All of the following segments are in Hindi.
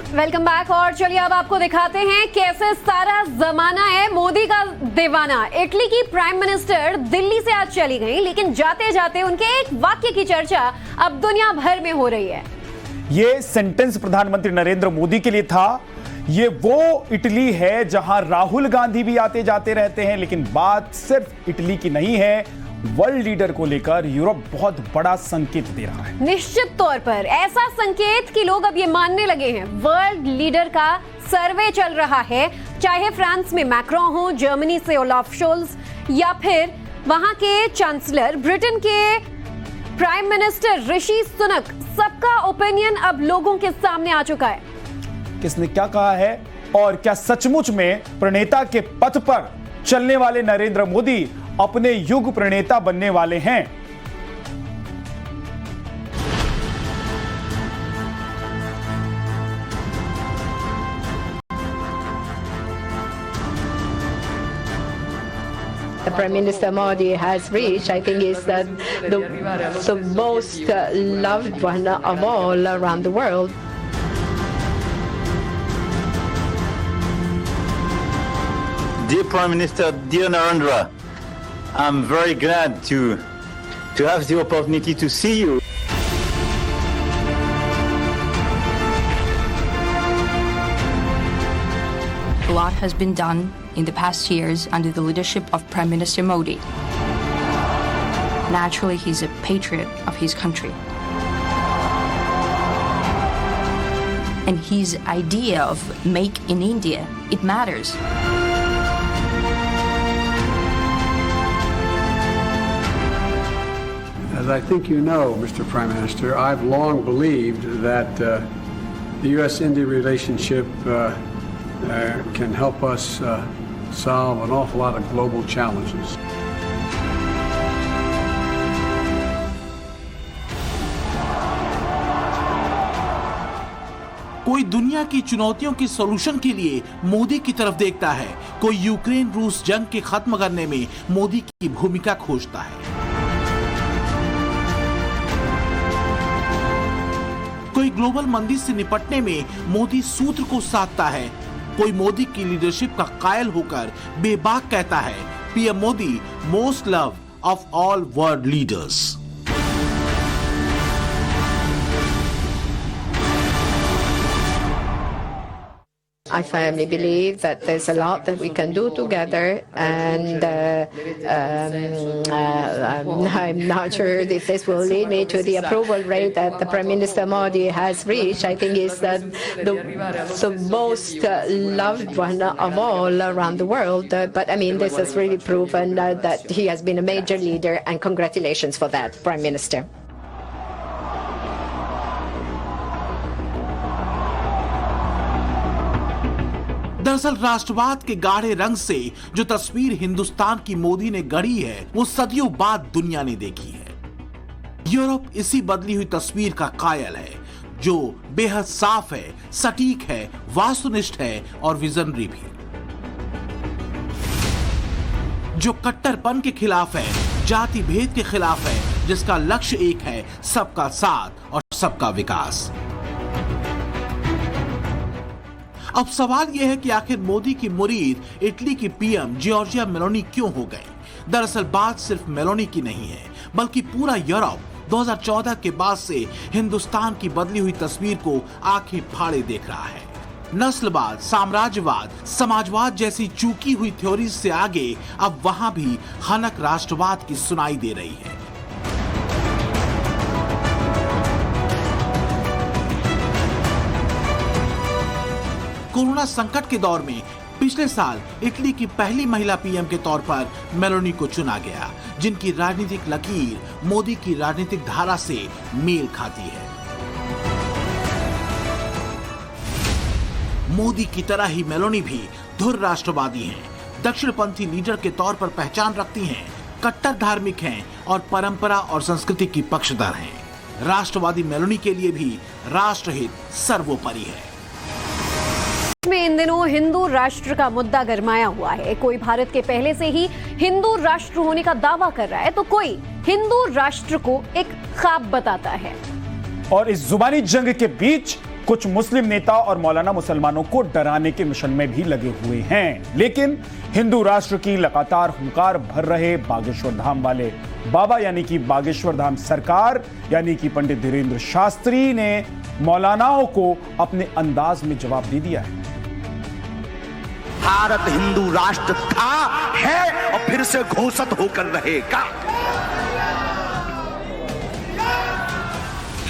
Welcome back. और चलिए अब आपको दिखाते हैं कैसे सारा जमाना है मोदी का दीवाना। इटली की प्राइम मिनिस्टर दिल्ली से आज चली गई, लेकिन जाते जाते उनके एक वाक्य की चर्चा अब दुनिया भर में हो रही है। ये सेंटेंस प्रधानमंत्री नरेंद्र मोदी के लिए था। ये वो इटली है जहां राहुल गांधी भी आते जाते रहते हैं, लेकिन बात सिर्फ इटली की नहीं है। वर्ल्ड लीडर को लेकर यूरोप बहुत बड़ा संकेत दे रहा है। निश्चित तौर पर ऐसा संकेत कि लोग अब ये मानने लगे हैं वर्ल्ड लीडर का सर्वे चल रहा है। चाहे फ्रांस में मैक्रोन हो, जर्मनी से ओलाफ शोल्स, या फिर वहां के चांसलर, ब्रिटेन के प्राइम मिनिस्टर ऋषि सुनक, सबका ओपिनियन अब लोगों के सामने आ चुका है। किसने क्या कहा है और क्या सचमुच में प्रणेता के पथ पर चलने वाले नरेंद्र मोदी अपने युग प्रणेता बनने वाले हैं? The Prime Minister Modi has reached, I think, is the most loved one of all around the world. Dear Prime Minister, dear Narendra, I'm very glad to have the opportunity to see you. A lot has been done in the past years under the leadership of Prime Minister Modi. Naturally, he's a patriot of his country. And his idea of Make in India, it matters. As I think you know, Mr. Prime Minister, I've long believed that the U.S.-India relationship can help us solve an awful lot of global challenges. कोई दुनिया की चुनौतियों के सॉल्यूशन के लिए मोदी की तरफ देखता है, कोई यूक्रेन रूस जंग के खत्म करने में मोदी की भूमिका खोजता है, कोई ग्लोबल मंदी से निपटने में मोदी सूत्र को साधता है, कोई मोदी की लीडरशिप का कायल होकर बेबाक कहता है, PM Modi most love of all world leaders. I firmly believe that there's a lot that we can do together, and I'm not sure if this will lead me to the approval rate that the Prime Minister Modi has reached. I think is the most loved one of all around the world. But I mean, this has really proven that he has been a major leader, and congratulations for that, Prime Minister. दरअसल राष्ट्रवाद के गाढ़े रंग से जो तस्वीर हिंदुस्तान की मोदी ने गढ़ी है, वो सदियों बाद दुनिया ने देखी है। यूरोप इसी बदली हुई तस्वीर का कायल है, जो बेहद साफ है, सटीक है, वास्तुनिष्ठ है और विजनरी भी, जो कट्टरपन के खिलाफ है, जाति भेद के खिलाफ है, जिसका लक्ष्य एक है, सबका साथ और सबका विकास। अब सवाल यह है कि आखिर मोदी की मुरीद इटली की पीएम जॉर्जिया मेलोनी क्यों हो गए? दरअसल बात सिर्फ मेलोनी की नहीं है, बल्कि पूरा यूरोप 2014 के बाद से हिंदुस्तान की बदली हुई तस्वीर को आंखें फाड़े देख रहा है। नस्लवाद, साम्राज्यवाद, समाजवाद जैसी चूकी हुई थ्योरीज से आगे अब वहां भी हनक राष्ट्रवाद की सुनाई दे रही है। कोरोना संकट के दौर में पिछले साल इटली की पहली महिला पीएम के तौर पर मेलोनी को चुना गया, जिनकी राजनीतिक लकीर मोदी की राजनीतिक धारा से मेल खाती है। मोदी की तरह ही मेलोनी भी धुर राष्ट्रवादी हैं, दक्षिणपंथी लीडर के तौर पर पहचान रखती हैं, कट्टर धार्मिक हैं और परंपरा और संस्कृति की पक्षधर हैं। राष्ट्रवादी मेलोनी के लिए भी राष्ट्रहित सर्वोपरि है। में इन दिनों हिंदू राष्ट्र का मुद्दा गरमाया हुआ है। कोई भारत के पहले से ही हिंदू राष्ट्र होने का दावा कर रहा है, तो कोई हिंदू राष्ट्र को एक ख्वाब बताता है। और इस जुबानी जंग के बीच कुछ मुस्लिम नेता और मौलाना मुसलमानों को डराने के मिशन में भी लगे हुए हैं। लेकिन हिंदू राष्ट्र की लगातार हुंकार भर रहे बागेश्वर धाम वाले बाबा यानी कि बागेश्वर धाम सरकार यानी कि पंडित धीरेंद्र शास्त्री ने मौलानाओं को अपने अंदाज में जवाब दे दिया है। भारत हिंदू राष्ट्र था, है और फिर से घोषित होकर रहेगा।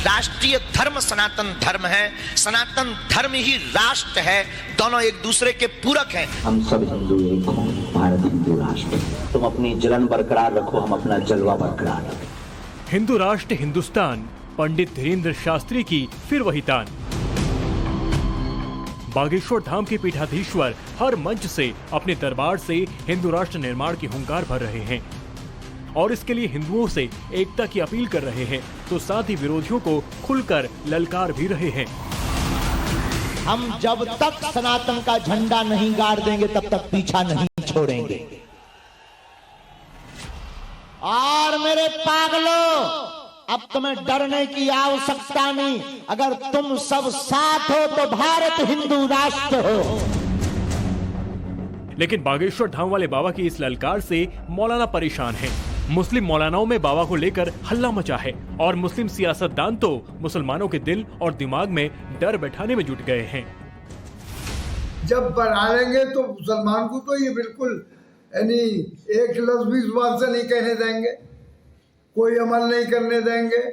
राष्ट्रीय धर्म सनातन धर्म है, सनातन धर्म ही राष्ट्र है, दोनों एक दूसरे के पूरक हैं। हम सब हिंदू एक हों, भारत हिंदू राष्ट्र। तुम अपनी जलन बरकरार रखो, हम अपना जलवा बरकरार रखें। हिंदू राष्ट्र हिंदुस्तान, पंडित धीरेंद्र शास्त्री की फिर वही तान। बागेश्वर धाम के पीठाधीश्वर हर मंच से अपने दरबार से हिंदू राष्ट्र निर्माण की हुंकार भर रहे हैं और इसके लिए हिंदुओं से एकता की अपील कर रहे हैं, तो साथ ही विरोधियों को खुलकर ललकार भी रहे हैं। हम जब तक सनातन का झंडा नहीं गाड़ देंगे तब तक पीछा नहीं छोड़ेंगे। और मेरे पागलों, अब तुम्हें डरने की आवश्यकता नहीं। अगर तुम सब साथ हो तो भारत हिंदू राष्ट्र हो। लेकिन बागेश्वर धाम वाले बाबा की इस ललकार से मौलाना परेशान हैं। मुस्लिम मौलानाओं में बाबा को लेकर हल्ला मचा है और मुस्लिम सियासतदान तो मुसलमानों के दिल और दिमाग में डर बैठाने में जुट गए हैं। जब बढ़ा लेंगे तो मुसलमान को तो ये बिल्कुल यानी एक लफ्ज भी जुबान से नहीं कहने देंगे, कोई अमल नहीं करने देंगे,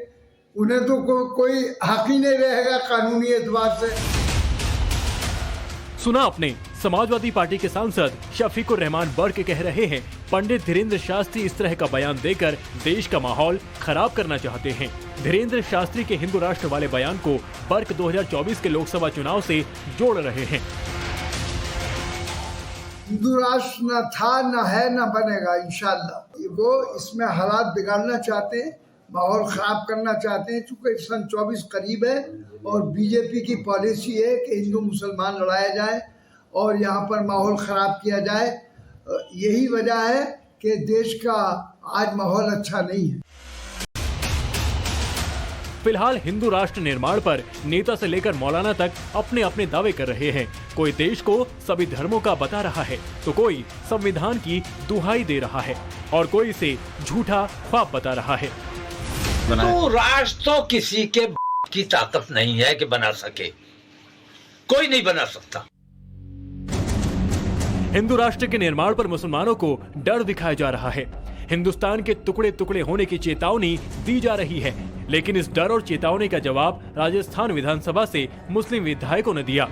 उन्हें तो कोई हक ही नहीं रहेगा कानूनी एतबार से। सुना आपने, समाजवादी पार्टी के सांसद शफीकुर रहमान बर्क कह रहे हैं पंडित धीरेंद्र शास्त्री इस तरह का बयान देकर देश का माहौल खराब करना चाहते हैं। धीरेंद्र शास्त्री के हिंदू राष्ट्र वाले बयान को बर्क 2024 के लोकसभा चुनाव से जोड़ रहे हैं। हिंदू राष्ट्र न था, न है, न बनेगा इंशाअल्लाह। वो इसमें हालात बिगाड़ना चाहते हैं, माहौल खराब करना चाहते हैं। चूंकि सन 24 करीब है और बीजेपी की पॉलिसी है कि हिंदू मुसलमान लड़ाया जाए और यहाँ पर माहौल खराब किया जाए। यही वजह है कि देश का आज माहौल अच्छा नहीं है। फिलहाल हिंदू राष्ट्र निर्माण पर नेता से लेकर मौलाना तक अपने अपने दावे कर रहे हैं। कोई देश को सभी धर्मों का बता रहा है तो कोई संविधान की दुहाई दे रहा है और कोई इसे झूठा ख्वाब बता रहा है। तो राष्ट्र तो किसी के की ताकत नहीं है कि बना सके, कोई नहीं बना सकता। हिंदू राष्ट्र के निर्माण पर मुसलमानों को डर दिखाया जा रहा है। हिंदुस्तान के टुकड़े टुकड़े होने की चेतावनी दी जा रही है, लेकिन इस डर और चेतावनी का जवाब राजस्थान विधानसभा से मुस्लिम विधायकों ने दिया।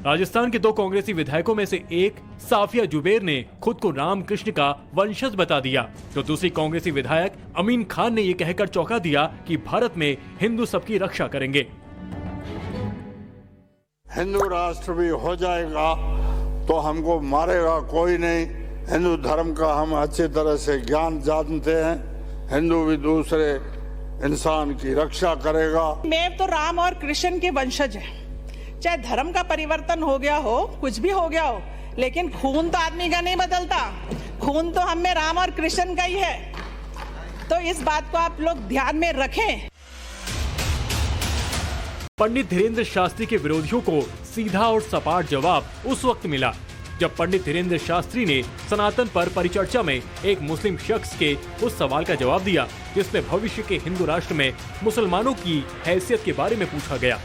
राजस्थान के 2 कांग्रेसी विधायकों में से एक साफिया जुबैर ने खुद को रामकृष्ण का वंशज बता दिया, तो दूसरी कांग्रेसी विधायक अमीन खान ने ये कहकर चौंका दिया कि भारत में हिंदू सबकी रक्षा करेंगे। हिंदू राष्ट्र भी हो जाएगा तो हमको मारेगा कोई नहीं। हिंदू धर्म का हम अच्छी तरह से ज्ञान जानते हैं। हिंदू भी दूसरे इंसान की रक्षा करेगा। मैं तो राम और कृष्ण के वंशज है। चाहे धर्म का परिवर्तन हो गया हो, कुछ भी हो गया हो, लेकिन खून तो आदमी का नहीं बदलता। खून तो हम में राम और कृष्ण का ही है। तो इस बात को आप लोग ध्यान में रखें। पंडित धीरेंद्र शास्त्री के विरोधियों को सीधा और सपाट जवाब उस वक्त मिला जब पंडित धीरेंद्र शास्त्री ने सनातन पर परिचर्चा में एक मुस्लिम शख्स के उस सवाल का जवाब दिया जिसमें भविष्य के हिंदू राष्ट्र में मुसलमानों की हैसियत के बारे में पूछा गया।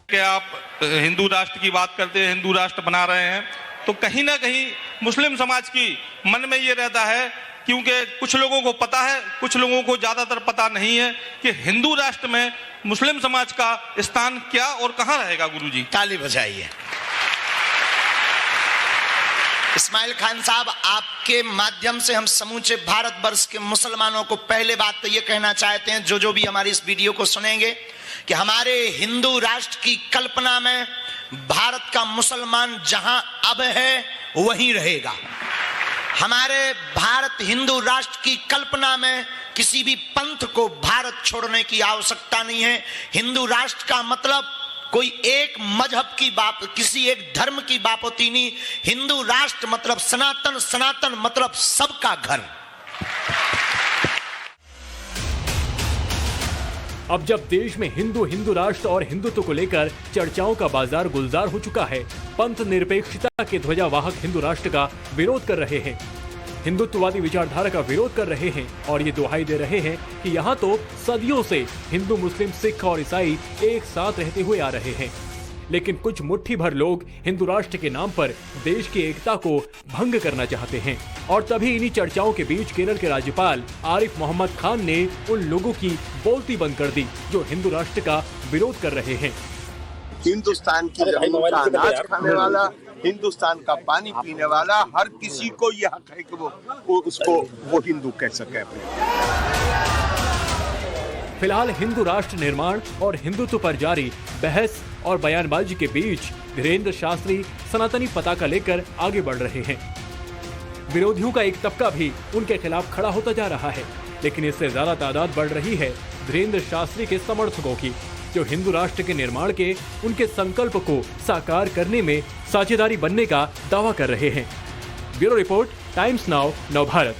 कि आप हिंदू राष्ट्र की बात करते हैं, हिंदू राष्ट्र बना रहे हैं, तो कहीं ना कहीं मुस्लिम समाज की मन में ये रहता है, क्योंकि कुछ लोगों को पता है, कुछ लोगों को ज्यादातर पता नहीं है कि हिंदू राष्ट्र में मुस्लिम समाज का स्थान क्या और कहां रहेगा। गुरुजी ताली बजाइए। इस्माइल खान साहब, आपके माध्यम से हम समूचे भारतवर्ष के मुसलमानों को पहले बात तो ये कहना चाहते हैं, जो भी हमारी इस वीडियो को सुनेंगे, कि हमारे हिंदू राष्ट्र की कल्पना में भारत का मुसलमान जहां अब है वहीं रहेगा। हमारे भारत हिंदू राष्ट्र की कल्पना में किसी भी पंथ को भारत छोड़ने की आवश्यकता नहीं है। हिंदू राष्ट्र का मतलब कोई एक मजहब की बात, किसी एक धर्म की बात होती नहीं। हिंदू राष्ट्र मतलब सनातन, सनातन मतलब सबका घर। अब जब देश में हिंदू राष्ट्र और हिंदुत्व को लेकर चर्चाओं का बाजार गुलजार हो चुका है, पंथ निरपेक्षता के ध्वजावाहक हिंदू राष्ट्र का विरोध कर रहे हैं, हिंदुत्ववादी विचारधारा का विरोध कर रहे हैं और ये दुहाई दे रहे हैं कि यहाँ तो सदियों से हिंदू, मुस्लिम, सिख और ईसाई एक साथ रहते हुए आ रहे हैं। लेकिन कुछ मुट्ठी भर लोग हिंदू राष्ट्र के नाम पर देश की एकता को भंग करना चाहते हैं। और तभी इन्हीं चर्चाओं के बीच केरल के राज्यपाल आरिफ मोहम्मद खान ने उन लोगों की बोलती बंद कर दी जो हिंदू राष्ट्र का विरोध कर रहे हैं। हिंदुस्तान की जमीन का अनाज खाने वाला, हिंदुस्तान का पानी पीने वाला हर किसी को यह हक है कि वो हिंदू कह सके। फिलहाल हिंदू राष्ट्र निर्माण और हिंदुत्व पर जारी बहस और बयानबाजी के बीच धीरेंद्र शास्त्री सनातनी पताका लेकर आगे बढ़ रहे हैं। विरोधियों का एक तबका भी उनके खिलाफ खड़ा होता जा रहा है, लेकिन इससे ज्यादा तादाद बढ़ रही है धीरेंद्र शास्त्री के समर्थकों की, जो हिंदू राष्ट्र के निर्माण के उनके संकल्प को साकार करने में साझेदारी बनने का दावा कर रहे हैं। Bureau report, times now, Navbharat.